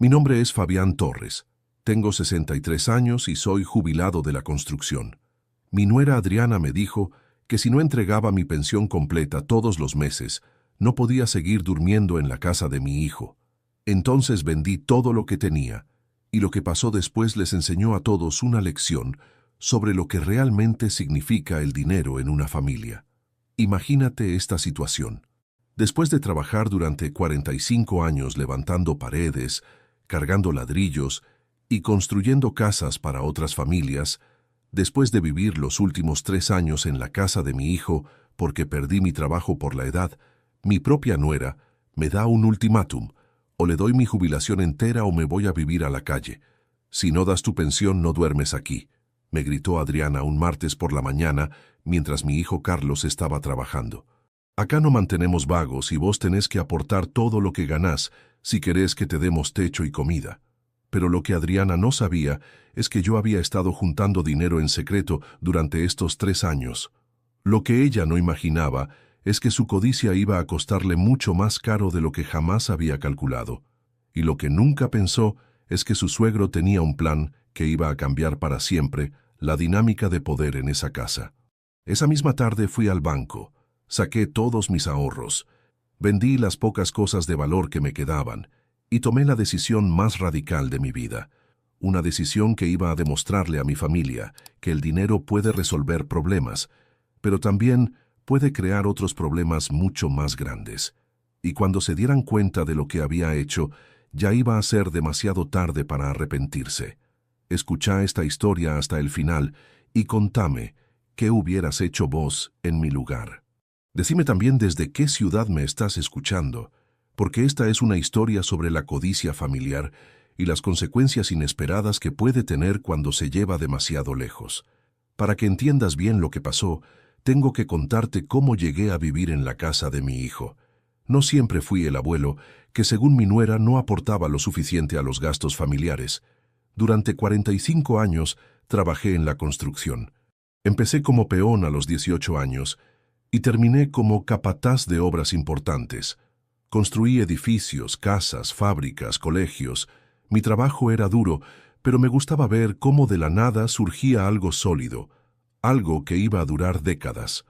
Mi nombre es Fabián Torres. Tengo 63 años y soy jubilado de la construcción. Mi nuera Adriana me dijo que si no entregaba mi pensión completa todos los meses, no podía seguir durmiendo en la casa de mi hijo. Entonces vendí todo lo que tenía, y lo que pasó después les enseñó a todos una lección sobre lo que realmente significa el dinero en una familia. Imagínate esta situación. Después de trabajar durante 45 años levantando paredes, cargando ladrillos y construyendo casas para otras familias, después de vivir los últimos 3 años en la casa de mi hijo porque perdí mi trabajo por la edad, mi propia nuera me da un ultimátum: o le doy mi jubilación entera o me voy a vivir a la calle. Si no das tu pensión, no duermes aquí, me gritó Adriana un martes por la mañana mientras mi hijo Carlos estaba trabajando. Acá no mantenemos vagos y vos tenés que aportar todo lo que ganás si querés que te demos techo y comida. Pero lo que Adriana no sabía es que yo había estado juntando dinero en secreto durante estos 3 años. Lo que ella no imaginaba es que su codicia iba a costarle mucho más caro de lo que jamás había calculado. Y lo que nunca pensó es que su suegro tenía un plan que iba a cambiar para siempre la dinámica de poder en esa casa. Esa misma tarde fui al banco, saqué todos mis ahorros, vendí las pocas cosas de valor que me quedaban y tomé la decisión más radical de mi vida. Una decisión que iba a demostrarle a mi familia que el dinero puede resolver problemas, pero también puede crear otros problemas mucho más grandes. Y cuando se dieran cuenta de lo que había hecho, ya iba a ser demasiado tarde para arrepentirse. Escuchá esta historia hasta el final y contame qué hubieras hecho vos en mi lugar. Decime también desde qué ciudad me estás escuchando, porque esta es una historia sobre la codicia familiar y las consecuencias inesperadas que puede tener cuando se lleva demasiado lejos. Para que entiendas bien lo que pasó, tengo que contarte cómo llegué a vivir en la casa de mi hijo. No siempre fui el abuelo que, según mi nuera, no aportaba lo suficiente a los gastos familiares. Durante 45 años trabajé en la construcción. Empecé como peón a los 18 años y terminé como capataz de obras importantes. Construí edificios, casas, fábricas, colegios. Mi trabajo era duro, pero me gustaba ver cómo de la nada surgía algo sólido, algo que iba a durar décadas.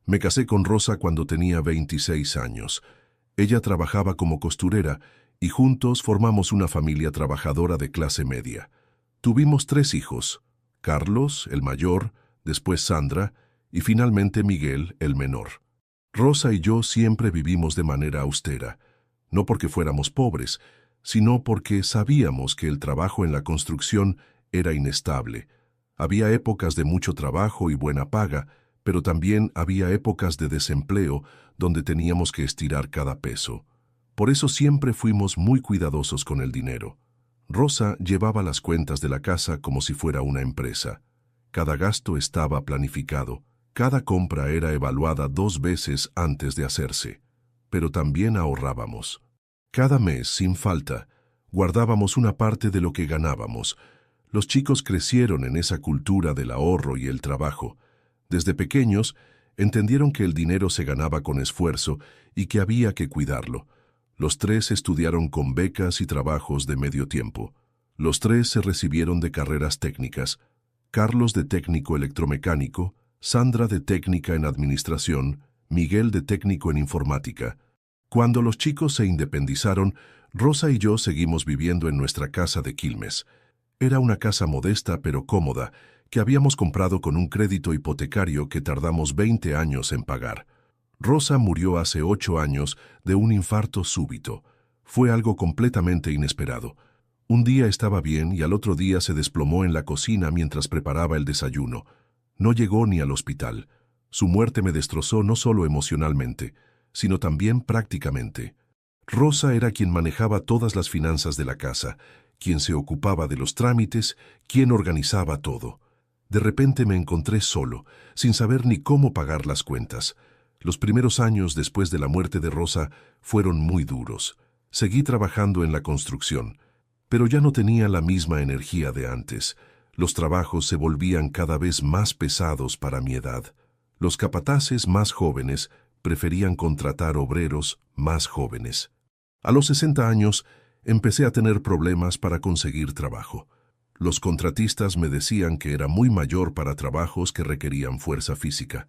Me casé con Rosa cuando tenía 26 años. Ella trabajaba como costurera y juntos formamos una familia trabajadora de clase media. Tuvimos 3 hijos: Carlos, el mayor, después Sandra y finalmente Miguel, el menor. Rosa y yo siempre vivimos de manera austera, no porque fuéramos pobres, sino porque sabíamos que el trabajo en la construcción era inestable. Había épocas de mucho trabajo y buena paga, pero también había épocas de desempleo donde teníamos que estirar cada peso. Por eso siempre fuimos muy cuidadosos con el dinero. Rosa llevaba las cuentas de la casa como si fuera una empresa. Cada gasto estaba planificado. Cada compra era evaluada 2 veces antes de hacerse. Pero también ahorrábamos. Cada mes, sin falta, guardábamos una parte de lo que ganábamos. Los chicos crecieron en esa cultura del ahorro y el trabajo. Desde pequeños, entendieron que el dinero se ganaba con esfuerzo y que había que cuidarlo. Los 3 estudiaron con becas y trabajos de medio tiempo. Los 3 se recibieron de carreras técnicas: Carlos de técnico electromecánico, Sandra de técnica en administración, Miguel de técnico en informática. Cuando los chicos se independizaron, Rosa y yo seguimos viviendo en nuestra casa de Quilmes. Era una casa modesta pero cómoda, que habíamos comprado con un crédito hipotecario que tardamos 20 años en pagar. Rosa murió hace 8 años de un infarto súbito. Fue algo completamente inesperado. Un día estaba bien y al otro día se desplomó en la cocina mientras preparaba el desayuno. No llegó ni al hospital. Su muerte me destrozó no solo emocionalmente, sino también prácticamente. Rosa era quien manejaba todas las finanzas de la casa, quien se ocupaba de los trámites, quien organizaba todo. De repente me encontré solo, sin saber ni cómo pagar las cuentas. Los primeros años después de la muerte de Rosa fueron muy duros. Seguí trabajando en la construcción, pero ya no tenía la misma energía de antes. Los trabajos se volvían cada vez más pesados para mi edad. Los capataces más jóvenes preferían contratar obreros más jóvenes. A los 60 años, empecé a tener problemas para conseguir trabajo. Los contratistas me decían que era muy mayor para trabajos que requerían fuerza física,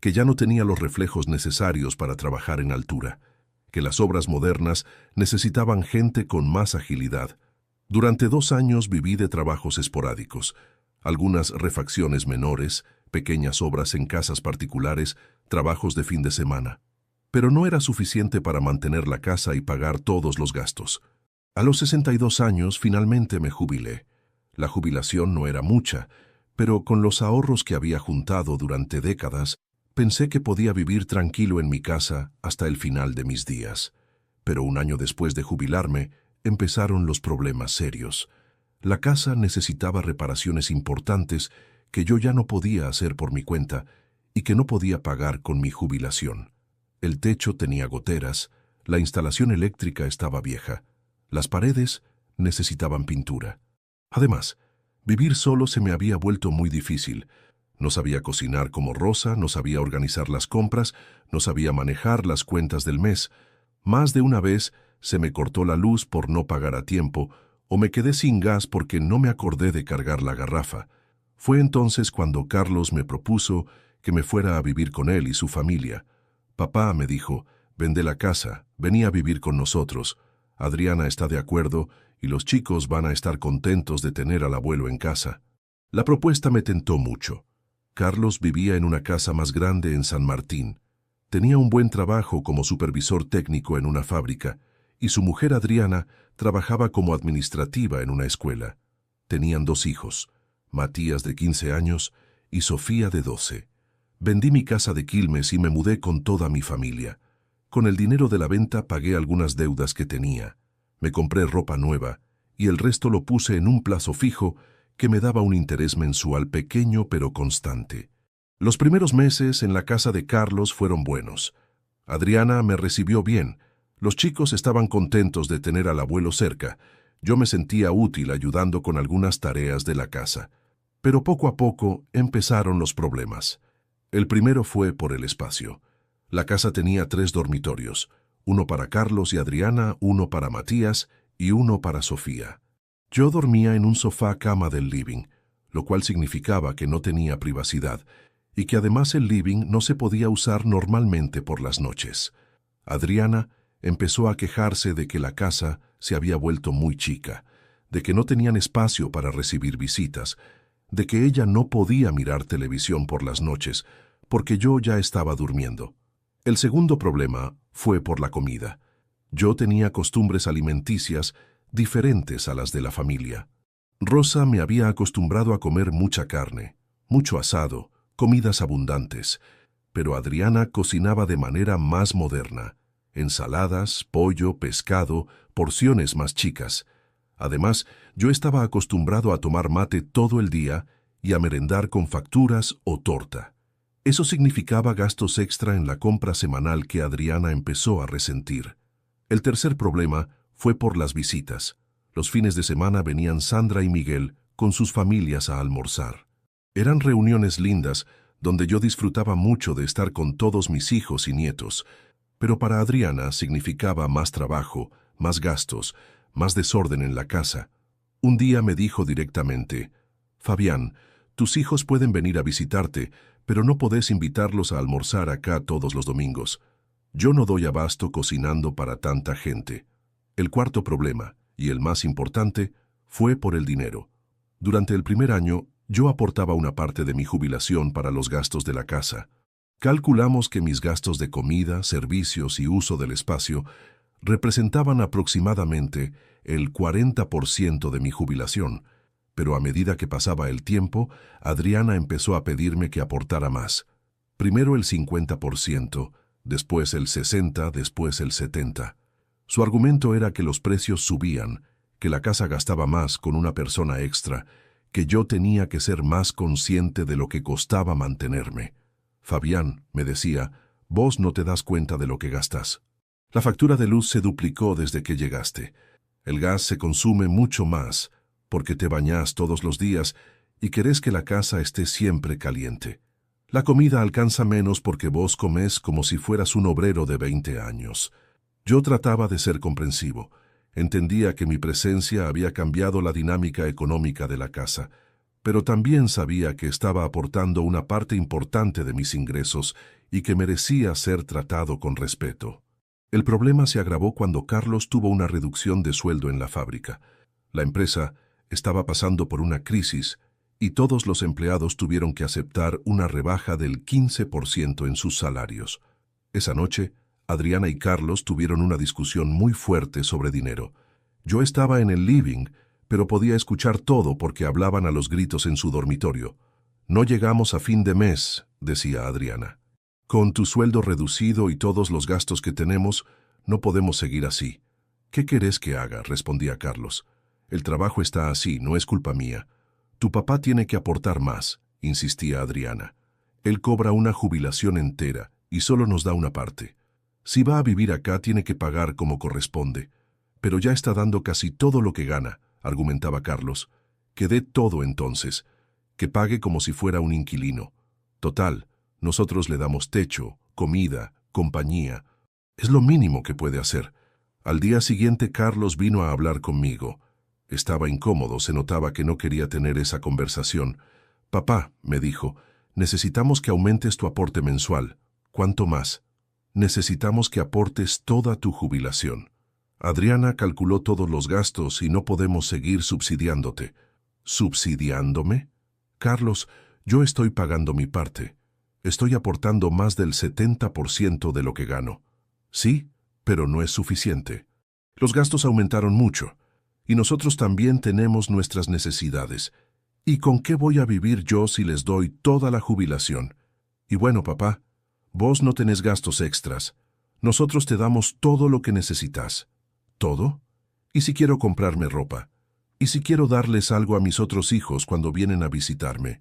que ya no tenía los reflejos necesarios para trabajar en altura, que las obras modernas necesitaban gente con más agilidad. Durante 2 años viví de trabajos esporádicos, algunas refacciones menores, pequeñas obras en casas particulares, trabajos de fin de semana. Pero no era suficiente para mantener la casa y pagar todos los gastos. A los 62 años finalmente me jubilé. La jubilación no era mucha, pero con los ahorros que había juntado durante décadas, pensé que podía vivir tranquilo en mi casa hasta el final de mis días. Pero 1 año después de jubilarme, empezaron los problemas serios. La casa necesitaba reparaciones importantes que yo ya no podía hacer por mi cuenta y que no podía pagar con mi jubilación. El techo tenía goteras, la instalación eléctrica estaba vieja, las paredes necesitaban pintura. Además, vivir solo se me había vuelto muy difícil. No sabía cocinar como Rosa, no sabía organizar las compras, no sabía manejar las cuentas del mes. Más de una vez se me cortó la luz por no pagar a tiempo, o me quedé sin gas porque no me acordé de cargar la garrafa. Fue entonces cuando Carlos me propuso que me fuera a vivir con él y su familia. Papá me dijo, vende la casa, vení a vivir con nosotros. Adriana está de acuerdo y los chicos van a estar contentos de tener al abuelo en casa. La propuesta me tentó mucho. Carlos vivía en una casa más grande en San Martín. Tenía un buen trabajo como supervisor técnico en una fábrica y su mujer Adriana trabajaba como administrativa en una escuela. Tenían 2 hijos, Matías de 15 años y Sofía de 12. Vendí mi casa de Quilmes y me mudé con toda mi familia. Con el dinero de la venta pagué algunas deudas que tenía. Me compré ropa nueva y el resto lo puse en un plazo fijo que me daba un interés mensual pequeño pero constante. Los primeros meses en la casa de Carlos fueron buenos. Adriana me recibió bien. Los chicos estaban contentos de tener al abuelo cerca. Yo me sentía útil ayudando con algunas tareas de la casa. Pero poco a poco empezaron los problemas. El primero fue por el espacio. La casa tenía 3 dormitorios, uno para Carlos y Adriana, uno para Matías y uno para Sofía. Yo dormía en un sofá-cama del living, lo cual significaba que no tenía privacidad y que además el living no se podía usar normalmente por las noches. Adriana empezó a quejarse de que la casa se había vuelto muy chica, de que no tenían espacio para recibir visitas, de que ella no podía mirar televisión por las noches porque yo ya estaba durmiendo. El segundo problema fue por la comida. Yo tenía costumbres alimenticias diferentes a las de la familia. Rosa me había acostumbrado a comer mucha carne, mucho asado, comidas abundantes, pero Adriana cocinaba de manera más moderna, ensaladas, pollo, pescado, porciones más chicas. Además, yo estaba acostumbrado a tomar mate todo el día y a merendar con facturas o torta. Eso significaba gastos extra en la compra semanal que Adriana empezó a resentir. El tercer problema fue por las visitas. Los fines de semana venían Sandra y Miguel con sus familias a almorzar. Eran reuniones lindas donde yo disfrutaba mucho de estar con todos mis hijos y nietos, pero para Adriana significaba más trabajo, más gastos, más desorden en la casa. Un día me dijo directamente, «Fabián, tus hijos pueden venir a visitarte, pero no podés invitarlos a almorzar acá todos los domingos. Yo no doy abasto cocinando para tanta gente». El cuarto problema, y el más importante, fue por el dinero. Durante el primer año, yo aportaba una parte de mi jubilación para los gastos de la casa. Calculamos que mis gastos de comida, servicios y uso del espacio representaban aproximadamente el 40% de mi jubilación, pero a medida que pasaba el tiempo, Adriana empezó a pedirme que aportara más. Primero el 50%, después el 60%, después el 70%. Su argumento era que los precios subían, que la casa gastaba más con una persona extra, que yo tenía que ser más consciente de lo que costaba mantenerme. «Fabián», me decía, «vos no te das cuenta de lo que gastas. La factura de luz se duplicó desde que llegaste. El gas se consume mucho más, porque te bañás todos los días y querés que la casa esté siempre caliente. La comida alcanza menos porque vos comés como si fueras un obrero de 20 años. Yo trataba de ser comprensivo. Entendía que mi presencia había cambiado la dinámica económica de la casa, pero también sabía que estaba aportando una parte importante de mis ingresos y que merecía ser tratado con respeto. El problema se agravó cuando Carlos tuvo una reducción de sueldo en la fábrica. La empresa estaba pasando por una crisis y todos los empleados tuvieron que aceptar una rebaja del 15% en sus salarios. Esa noche, Adriana y Carlos tuvieron una discusión muy fuerte sobre dinero. Yo estaba en el living, pero podía escuchar todo porque hablaban a los gritos en su dormitorio. «No llegamos a fin de mes», decía Adriana. «Con tu sueldo reducido y todos los gastos que tenemos, no podemos seguir así». «¿Qué querés que haga?», respondía Carlos. «El trabajo está así, no es culpa mía». «Tu papá tiene que aportar más», insistía Adriana. «Él cobra una jubilación entera y solo nos da una parte. Si va a vivir acá, tiene que pagar como corresponde. Pero ya está dando casi todo lo que gana», argumentaba Carlos. «Que dé todo entonces, que pague como si fuera un inquilino. Total, nosotros le damos techo, comida, compañía. Es lo mínimo que puede hacer». Al día siguiente Carlos vino a hablar conmigo. Estaba incómodo, se notaba que no quería tener esa conversación. «Papá», me dijo, «necesitamos que aumentes tu aporte mensual». «¿Cuánto más?» «Necesitamos que aportes toda tu jubilación. Adriana calculó todos los gastos y no podemos seguir subsidiándote». «¿Subsidiándome?» «Carlos, yo estoy pagando mi parte. Estoy aportando más del 70% de lo que gano». «Sí, pero no es suficiente. Los gastos aumentaron mucho. Y nosotros también tenemos nuestras necesidades. ¿Y con qué voy a vivir yo si les doy toda la jubilación? Y bueno, papá, vos no tenés gastos extras. Nosotros te damos todo lo que necesitas». «¿Todo? ¿Y si quiero comprarme ropa? ¿Y si quiero darles algo a mis otros hijos cuando vienen a visitarme?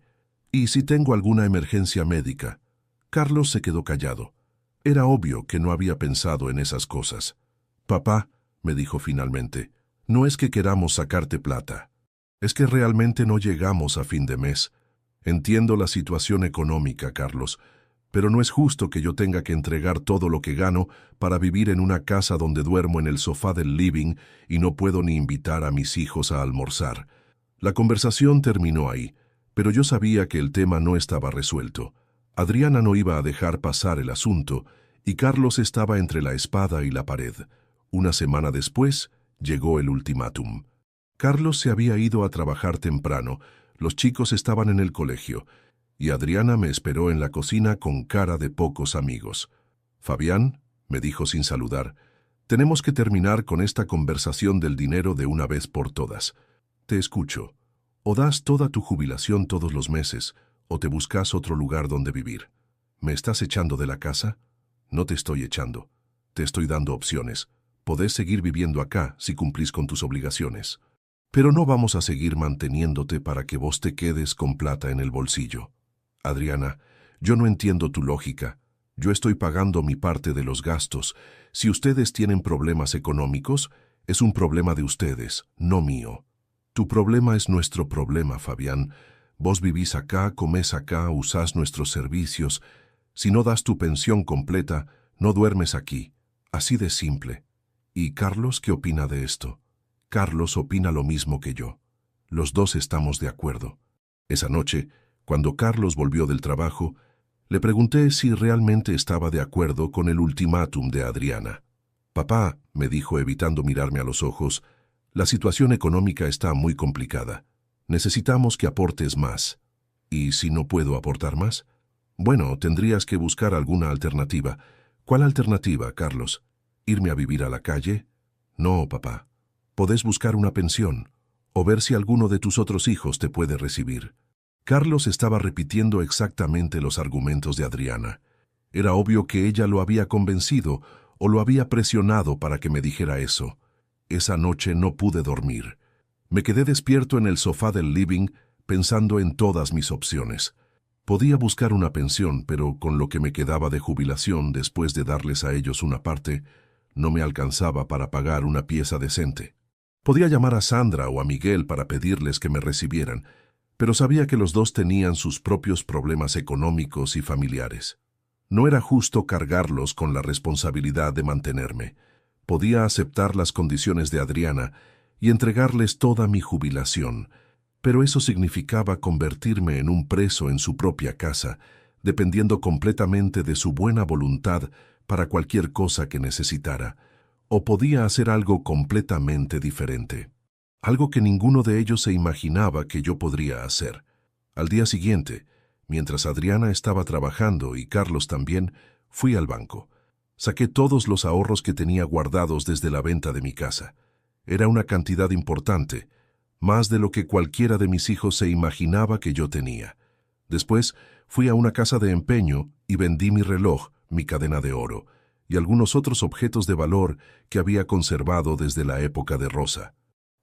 ¿Y si tengo alguna emergencia médica?» Carlos se quedó callado. Era obvio que no había pensado en esas cosas. «Papá», me dijo finalmente, «no es que queramos sacarte plata. Es que realmente no llegamos a fin de mes. Entiendo la situación económica, Carlos, pero no es justo que yo tenga que entregar todo lo que gano para vivir en una casa donde duermo en el sofá del living y no puedo ni invitar a mis hijos a almorzar». La conversación terminó ahí, pero yo sabía que el tema no estaba resuelto. Adriana no iba a dejar pasar el asunto y Carlos estaba entre la espada y la pared. Una semana después, llegó el ultimátum. Carlos se había ido a trabajar temprano, los chicos estaban en el colegio, y Adriana me esperó en la cocina con cara de pocos amigos. «Fabián», me dijo sin saludar, «tenemos que terminar con esta conversación del dinero de una vez por todas. Te escucho. O das toda tu jubilación todos los meses, o te buscas otro lugar donde vivir. ¿Me estás echando de la casa?» «No te estoy echando. Te estoy dando opciones. Podés seguir viviendo acá si cumplís con tus obligaciones. Pero no vamos a seguir manteniéndote para que vos te quedes con plata en el bolsillo». «Adriana, yo no entiendo tu lógica. Yo estoy pagando mi parte de los gastos. Si ustedes tienen problemas económicos, es un problema de ustedes, no mío. Tu problema es nuestro problema, Fabián. Vos vivís acá, comés acá, usás nuestros servicios. Si no das tu pensión completa, no duermes aquí. Así de simple». «¿Y Carlos qué opina de esto?» «Carlos opina lo mismo que yo. Los dos estamos de acuerdo». Esa noche, cuando Carlos volvió del trabajo, le pregunté si realmente estaba de acuerdo con el ultimátum de Adriana. «Papá», me dijo evitando mirarme a los ojos, «la situación económica está muy complicada. Necesitamos que aportes más». «¿Y si no puedo aportar más?» «Bueno, tendrías que buscar alguna alternativa». «¿Cuál alternativa, Carlos? ¿Irme a vivir a la calle?» «No, papá. Podés buscar una pensión, o ver si alguno de tus otros hijos te puede recibir». Carlos estaba repitiendo exactamente los argumentos de Adriana. Era obvio que ella lo había convencido o lo había presionado para que me dijera eso. Esa noche no pude dormir. Me quedé despierto en el sofá del living pensando en todas mis opciones. Podía buscar una pensión, pero con lo que me quedaba de jubilación después de darles a ellos una parte, no me alcanzaba para pagar una pieza decente. Podía llamar a Sandra o a Miguel para pedirles que me recibieran, pero sabía que los dos tenían sus propios problemas económicos y familiares. No era justo cargarlos con la responsabilidad de mantenerme. Podía aceptar las condiciones de Adriana y entregarles toda mi jubilación, pero eso significaba convertirme en un preso en su propia casa, dependiendo completamente de su buena voluntad para cualquier cosa que necesitara. O podía hacer algo completamente diferente, algo que ninguno de ellos se imaginaba que yo podría hacer. Al día siguiente, mientras Adriana estaba trabajando y Carlos también, fui al banco. Saqué todos los ahorros que tenía guardados desde la venta de mi casa. Era una cantidad importante, más de lo que cualquiera de mis hijos se imaginaba que yo tenía. Después, fui a una casa de empeño y vendí mi reloj, mi cadena de oro y algunos otros objetos de valor que había conservado desde la época de Rosa.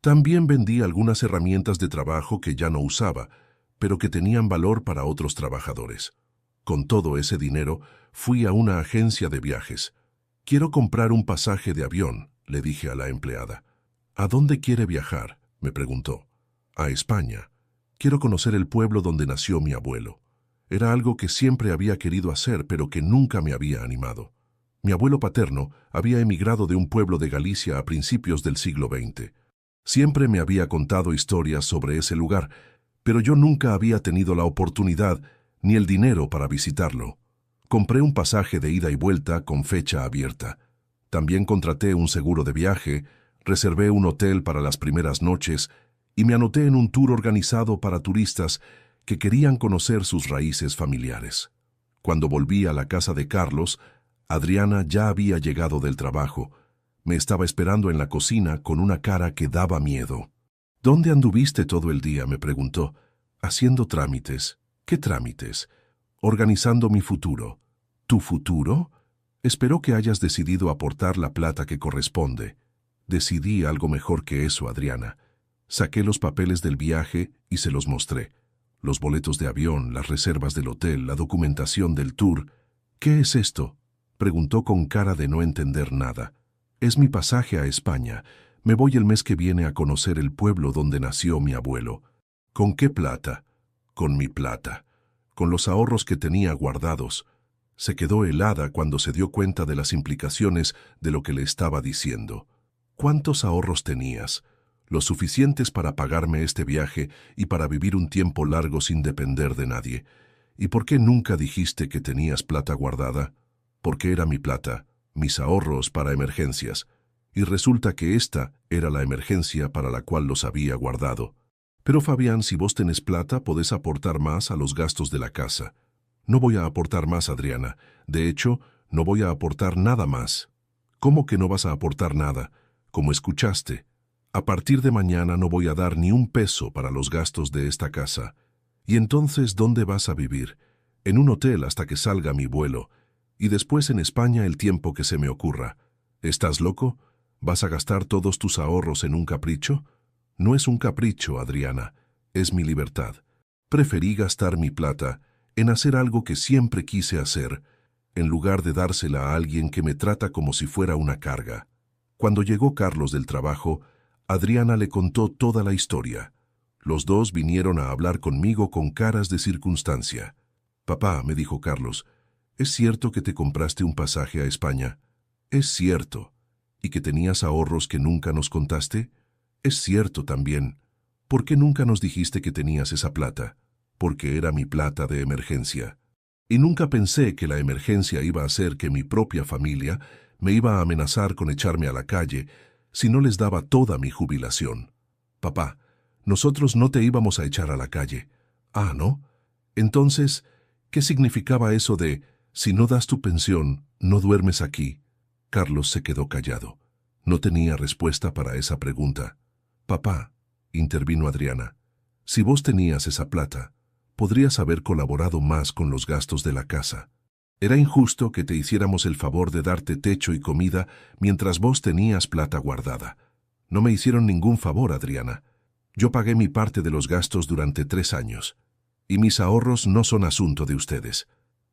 También vendí algunas herramientas de trabajo que ya no usaba, pero que tenían valor para otros trabajadores. Con todo ese dinero, fui a una agencia de viajes. «Quiero comprar un pasaje de avión», le dije a la empleada. «¿A dónde quiere viajar?», me preguntó. «A España. Quiero conocer el pueblo donde nació mi abuelo». Era algo que siempre había querido hacer, pero que nunca me había animado. Mi abuelo paterno había emigrado de un pueblo de Galicia a principios del siglo XX. Siempre me había contado historias sobre ese lugar, pero yo nunca había tenido la oportunidad ni el dinero para visitarlo. Compré un pasaje de ida y vuelta con fecha abierta. También contraté un seguro de viaje, reservé un hotel para las primeras noches y me anoté en un tour organizado para turistas que querían conocer sus raíces familiares. Cuando volví a la casa de Carlos, Adriana ya había llegado del trabajo. Me estaba esperando en la cocina con una cara que daba miedo. «¿Dónde anduviste todo el día?», me preguntó. «Haciendo trámites». «¿Qué trámites?» «Organizando mi futuro». «¿Tu futuro?» «Espero que hayas decidido aportar la plata que corresponde». «Decidí algo mejor que eso, Adriana». Saqué los papeles del viaje y se los mostré. Los boletos de avión, las reservas del hotel, la documentación del tour. «¿Qué es esto?», preguntó con cara de no entender nada. «Es mi pasaje a España. Me voy el mes que viene a conocer el pueblo donde nació mi abuelo». «¿Con qué plata?» «Con mi plata. Con los ahorros que tenía guardados». Se quedó helada cuando se dio cuenta de las implicaciones de lo que le estaba diciendo. «¿Cuántos ahorros tenías?» «Los suficientes para pagarme este viaje y para vivir un tiempo largo sin depender de nadie». «¿Y por qué nunca dijiste que tenías plata guardada?» «Porque era mi plata, mis ahorros para emergencias. Y resulta que esta era la emergencia para la cual los había guardado». «Pero Fabián, si vos tenés plata, podés aportar más a los gastos de la casa». «No voy a aportar más, Adriana. De hecho, no voy a aportar nada más». «¿Cómo que no vas a aportar nada?» «Como escuchaste. A partir de mañana no voy a dar ni un peso para los gastos de esta casa». «¿Y entonces dónde vas a vivir?» «En un hotel hasta que salga mi vuelo. Y después en España el tiempo que se me ocurra». «¿Estás loco? ¿Vas a gastar todos tus ahorros en un capricho?» «No es un capricho, Adriana. Es mi libertad. Preferí gastar mi plata en hacer algo que siempre quise hacer, en lugar de dársela a alguien que me trata como si fuera una carga». Cuando llegó Carlos del trabajo, Adriana le contó toda la historia. Los dos vinieron a hablar conmigo con caras de circunstancia. «Papá», me dijo Carlos, «¿es cierto que te compraste un pasaje a España?» «Es cierto». «¿Y que tenías ahorros que nunca nos contaste?» «Es cierto también». «¿Por qué nunca nos dijiste que tenías esa plata?» «Porque era mi plata de emergencia. Y nunca pensé que la emergencia iba a hacer que mi propia familia me iba a amenazar con echarme a la calle si no les daba toda mi jubilación». «Papá, nosotros no te íbamos a echar a la calle». «Ah, ¿no? Entonces, ¿qué significaba eso de, si no das tu pensión, no duermes aquí?» Carlos se quedó callado. No tenía respuesta para esa pregunta. «Papá», intervino Adriana, «si vos tenías esa plata, podrías haber colaborado más con los gastos de la casa. Era injusto que te hiciéramos el favor de darte techo y comida mientras vos tenías plata guardada. No me hicieron ningún favor, Adriana. Yo pagué mi parte de los gastos durante 3 años. Y mis ahorros no son asunto de ustedes».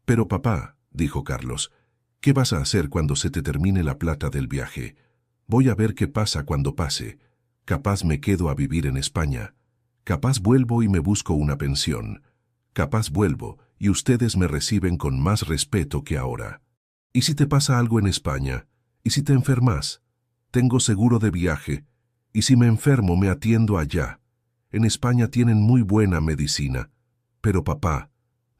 «Pero papá», dijo Carlos, «¿qué vas a hacer cuando se te termine la plata del viaje?» «Voy a ver qué pasa cuando pase. Capaz me quedo a vivir en España. Capaz vuelvo y me busco una pensión. Capaz vuelvo y ustedes me reciben con más respeto que ahora. ¿Y si te pasa algo en España? ¿Y si te enfermas? tengo seguro de viaje, y si me enfermo me atiendo allá. En España tienen muy buena medicina. Pero papá,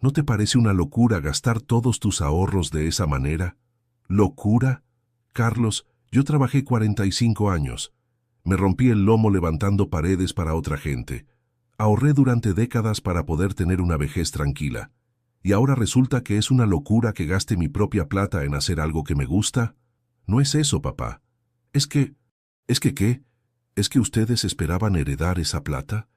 ¿no te parece una locura gastar todos tus ahorros de esa manera? ¿Locura? Carlos, yo trabajé 45 años. Me rompí el lomo levantando paredes para otra gente. Ahorré durante décadas para poder tener una vejez tranquila. ¿Y ahora resulta que es una locura que gaste mi propia plata en hacer algo que me gusta? No es eso, papá. ¿Qué? ¿Es que ustedes esperaban heredar esa plata?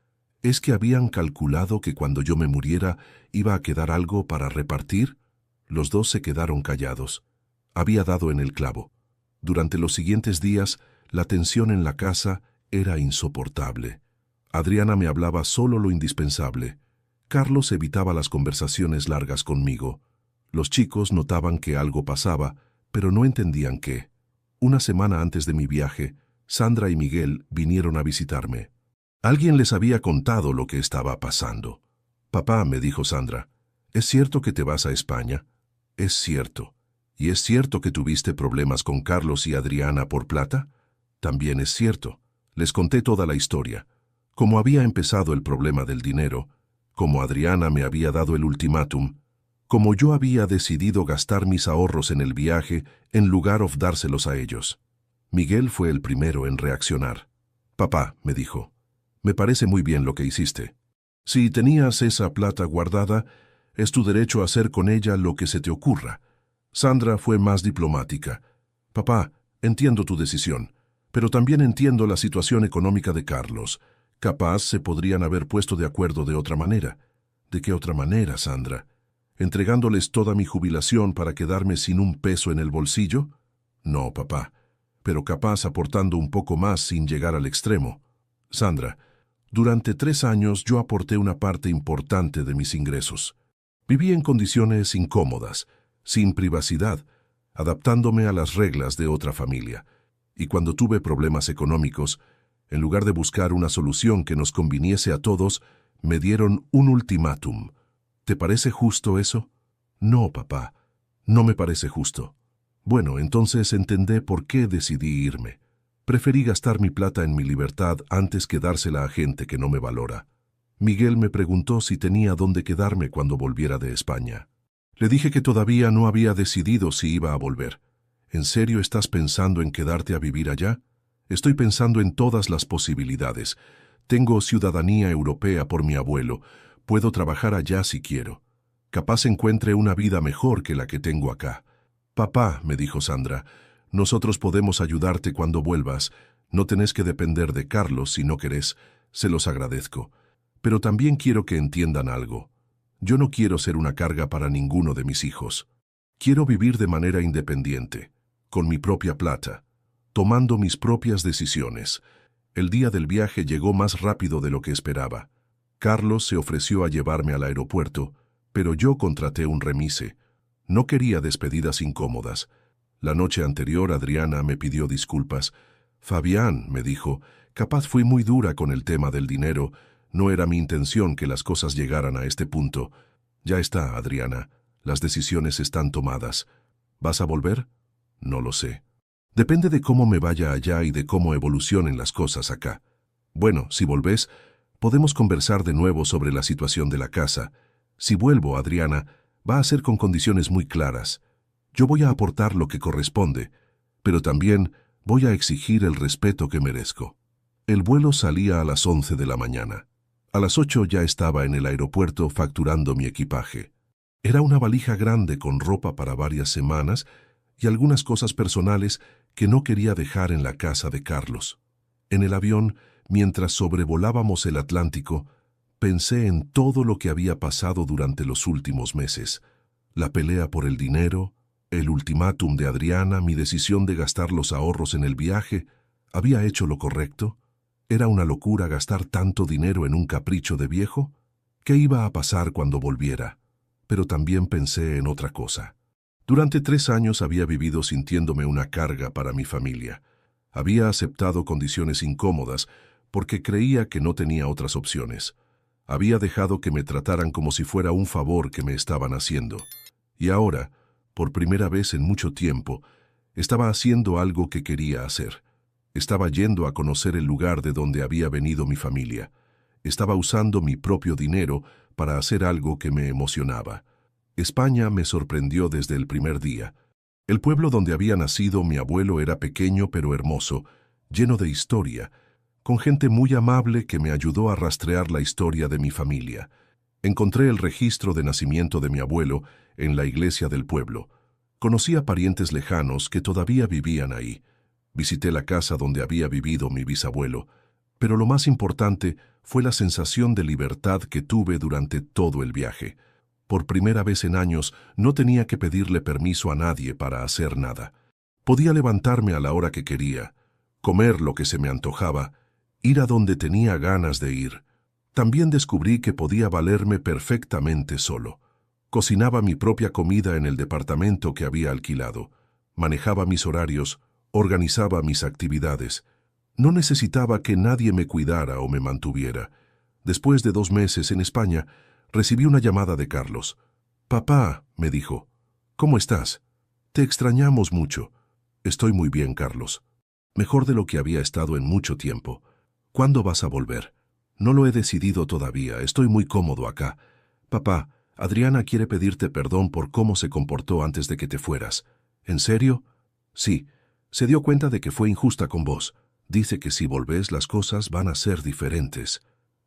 ¿Es que habían calculado que cuando yo me muriera iba a quedar algo para repartir? Los dos se quedaron callados. Había dado en el clavo. Durante los siguientes días, la tensión en la casa era insoportable. Adriana me hablaba solo lo indispensable. Carlos evitaba las conversaciones largas conmigo. Los chicos notaban que algo pasaba, pero no entendían qué. Una semana antes de mi viaje, Sandra y Miguel vinieron a visitarme. Alguien les había contado lo que estaba pasando. Papá, me dijo Sandra, ¿es cierto que te vas a España? Es cierto. ¿Y es cierto que tuviste problemas con Carlos y Adriana por plata? También es cierto. Les conté toda la historia. Cómo había empezado el problema del dinero, cómo Adriana me había dado el ultimátum, cómo yo había decidido gastar mis ahorros en el viaje en lugar de dárselos a ellos. Miguel fue el primero en reaccionar. Papá, me dijo, me parece muy bien lo que hiciste. Si tenías esa plata guardada, es tu derecho a hacer con ella lo que se te ocurra. Sandra fue más diplomática. Papá, entiendo tu decisión, pero también entiendo la situación económica de Carlos. Capaz se podrían haber puesto de acuerdo de otra manera. ¿De qué otra manera, Sandra? ¿Entregándoles toda mi jubilación para quedarme sin un peso en el bolsillo? No, papá, pero capaz aportando un poco más sin llegar al extremo. Sandra, durante 3 años yo aporté una parte importante de mis ingresos. Viví en condiciones incómodas, sin privacidad, adaptándome a las reglas de otra familia. Y cuando tuve problemas económicos, en lugar de buscar una solución que nos conviniese a todos, me dieron un ultimátum. ¿Te parece justo eso? No, papá, no me parece justo. Bueno, entonces entendé por qué decidí irme. Preferí gastar mi plata en mi libertad antes que dársela a gente que no me valora. Miguel me preguntó si tenía dónde quedarme cuando volviera de España. Le dije que todavía no había decidido si iba a volver. ¿En serio estás pensando en quedarte a vivir allá? Estoy pensando en todas las posibilidades. Tengo ciudadanía europea por mi abuelo. Puedo trabajar allá si quiero. Capaz encuentre una vida mejor que la que tengo acá. Papá, me dijo Sandra, nosotros podemos ayudarte cuando vuelvas. No tenés que depender de Carlos si no querés. Se los agradezco. Pero también quiero que entiendan algo. Yo no quiero ser una carga para ninguno de mis hijos. Quiero vivir de manera independiente, con mi propia plata, tomando mis propias decisiones. El día del viaje llegó más rápido de lo que esperaba. Carlos se ofreció a llevarme al aeropuerto, pero yo contraté un remise. No quería despedidas incómodas. La noche anterior Adriana me pidió disculpas. Fabián, me dijo, capaz fui muy dura con el tema del dinero. No era mi intención que las cosas llegaran a este punto. Ya está, Adriana. Las decisiones están tomadas. ¿Vas a volver? No lo sé. Depende de cómo me vaya allá y de cómo evolucionen las cosas acá. Bueno, si volvés, podemos conversar de nuevo sobre la situación de la casa. Si vuelvo, Adriana, va a ser con condiciones muy claras. Yo voy a aportar lo que corresponde, pero también voy a exigir el respeto que merezco. El vuelo salía a las 11 de la mañana. A las 8 ya estaba en el aeropuerto facturando mi equipaje. Era una valija grande con ropa para varias semanas y algunas cosas personales que no quería dejar en la casa de Carlos. En el avión, mientras sobrevolábamos el Atlántico, pensé en todo lo que había pasado durante los últimos meses. La pelea por el dinero, el ultimátum de Adriana, mi decisión de gastar los ahorros en el viaje. ¿Había hecho lo correcto? ¿Era una locura gastar tanto dinero en un capricho de viejo? ¿Qué iba a pasar cuando volviera? Pero también pensé en otra cosa. Durante 3 años había vivido sintiéndome una carga para mi familia. Había aceptado condiciones incómodas porque creía que no tenía otras opciones. Había dejado que me trataran como si fuera un favor que me estaban haciendo. Y ahora, por primera vez en mucho tiempo, estaba haciendo algo que quería hacer. Estaba yendo a conocer el lugar de donde había venido mi familia. Estaba usando mi propio dinero para hacer algo que me emocionaba. España me sorprendió desde el primer día. El pueblo donde había nacido mi abuelo era pequeño pero hermoso, lleno de historia, con gente muy amable que me ayudó a rastrear la historia de mi familia. Encontré el registro de nacimiento de mi abuelo en la iglesia del pueblo. Conocí a parientes lejanos que todavía vivían ahí. Visité la casa donde había vivido mi bisabuelo, pero lo más importante fue la sensación de libertad que tuve durante todo el viaje. Por primera vez en años no tenía que pedirle permiso a nadie para hacer nada. Podía levantarme a la hora que quería, comer lo que se me antojaba, ir a donde tenía ganas de ir. También descubrí que podía valerme perfectamente solo. Cocinaba mi propia comida en el departamento que había alquilado. Manejaba mis horarios, organizaba mis actividades. No necesitaba que nadie me cuidara o me mantuviera. Después de 2 meses en España, recibí una llamada de Carlos. «Papá», me dijo, «¿cómo estás? Te extrañamos mucho». «Estoy muy bien, Carlos. Mejor de lo que había estado en mucho tiempo. ¿Cuándo vas a volver?» «No lo he decidido todavía. Estoy muy cómodo acá. Papá, Adriana quiere pedirte perdón por cómo se comportó antes de que te fueras». «¿En serio?» «Sí. Se dio cuenta de que fue injusta con vos. Dice que si volvés las cosas van a ser diferentes».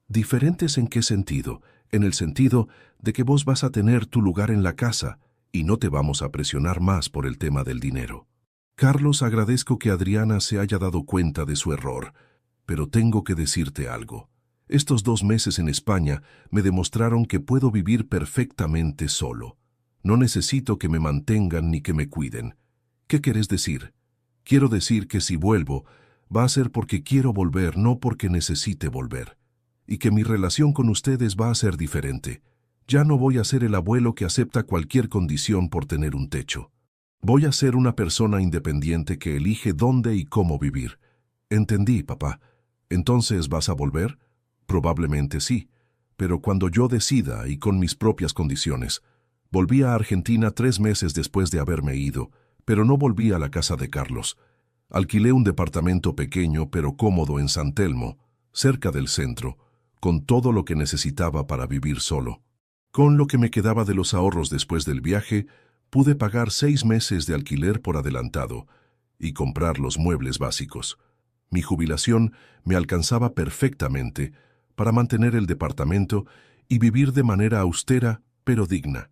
«¿Diferentes en qué sentido?» «En el sentido de que vos vas a tener tu lugar en la casa y no te vamos a presionar más por el tema del dinero». «Carlos, agradezco que Adriana se haya dado cuenta de su error, pero tengo que decirte algo. Estos 2 meses en España me demostraron que puedo vivir perfectamente solo. No necesito que me mantengan ni que me cuiden». «¿Qué querés decir?» «Quiero decir que si vuelvo, va a ser porque quiero volver, no porque necesite volver. Y que mi relación con ustedes va a ser diferente. Ya no voy a ser el abuelo que acepta cualquier condición por tener un techo. Voy a ser una persona independiente que elige dónde y cómo vivir». «Entendí, papá. ¿Entonces vas a volver?» «Probablemente sí, pero cuando yo decida y con mis propias condiciones». Volví a Argentina 3 meses después de haberme ido, pero no volví a la casa de Carlos. Alquilé un departamento pequeño pero cómodo en San Telmo, cerca del centro, con todo lo que necesitaba para vivir solo. Con lo que me quedaba de los ahorros después del viaje, pude pagar 6 meses de alquiler por adelantado y comprar los muebles básicos. Mi jubilación me alcanzaba perfectamente para mantener el departamento y vivir de manera austera pero digna.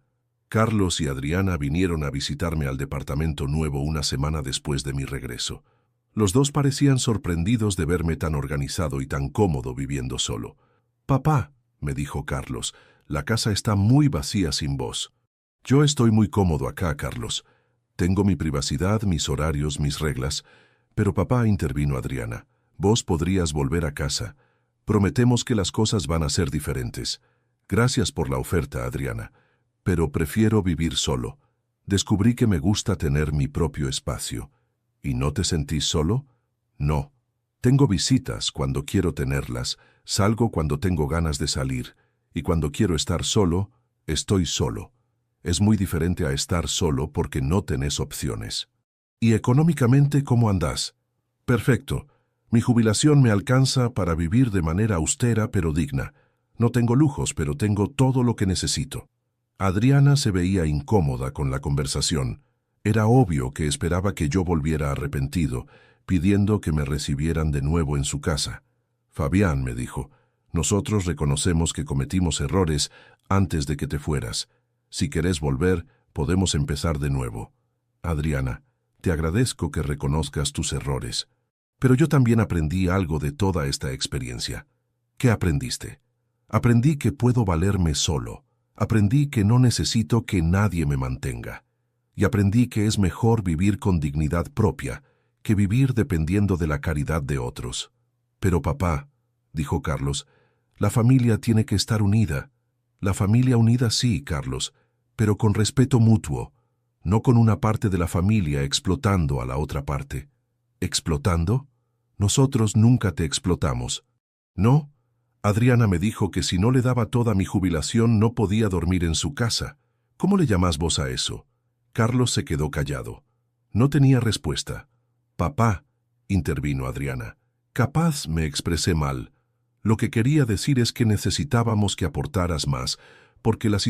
Carlos y Adriana vinieron a visitarme al departamento nuevo una semana después de mi regreso. Los dos parecían sorprendidos de verme tan organizado y tan cómodo viviendo solo. «Papá», me dijo Carlos, «la casa está muy vacía sin vos». «Yo estoy muy cómodo acá, Carlos. Tengo mi privacidad, mis horarios, mis reglas». «Pero papá», intervino Adriana, «vos podrías volver a casa. Prometemos que las cosas van a ser diferentes». «Gracias por la oferta, Adriana, pero prefiero vivir solo. Descubrí que me gusta tener mi propio espacio». «¿Y no te sentís solo?» «No. Tengo visitas cuando quiero tenerlas, salgo cuando tengo ganas de salir, y cuando quiero estar solo, estoy solo. Es muy diferente a estar solo porque no tenés opciones». «¿Y económicamente cómo andás?» «Perfecto. Mi jubilación me alcanza para vivir de manera austera pero digna. No tengo lujos, pero tengo todo lo que necesito». Adriana se veía incómoda con la conversación. Era obvio que esperaba que yo volviera arrepentido, pidiendo que me recibieran de nuevo en su casa. «Fabián», me dijo, «nosotros reconocemos que cometimos errores antes de que te fueras. Si querés volver, podemos empezar de nuevo». «Adriana, te agradezco que reconozcas tus errores. Pero yo también aprendí algo de toda esta experiencia». «¿Qué aprendiste?» «Aprendí que puedo valerme solo. Aprendí que no necesito que nadie me mantenga. Y aprendí que es mejor vivir con dignidad propia que vivir dependiendo de la caridad de otros». «Pero papá», dijo Carlos, «la familia tiene que estar unida». «La familia unida sí, Carlos, pero con respeto mutuo, no con una parte de la familia explotando a la otra parte». «¿Explotando? Nosotros nunca te explotamos». «¿No?» Adriana me dijo que si no le daba toda mi jubilación no podía dormir en su casa. ¿Cómo le llamás vos a eso?» Carlos se quedó callado. No tenía respuesta. «Papá», intervino Adriana. Capaz me expresé mal. Lo que quería decir es que necesitábamos que aportaras más, porque la situación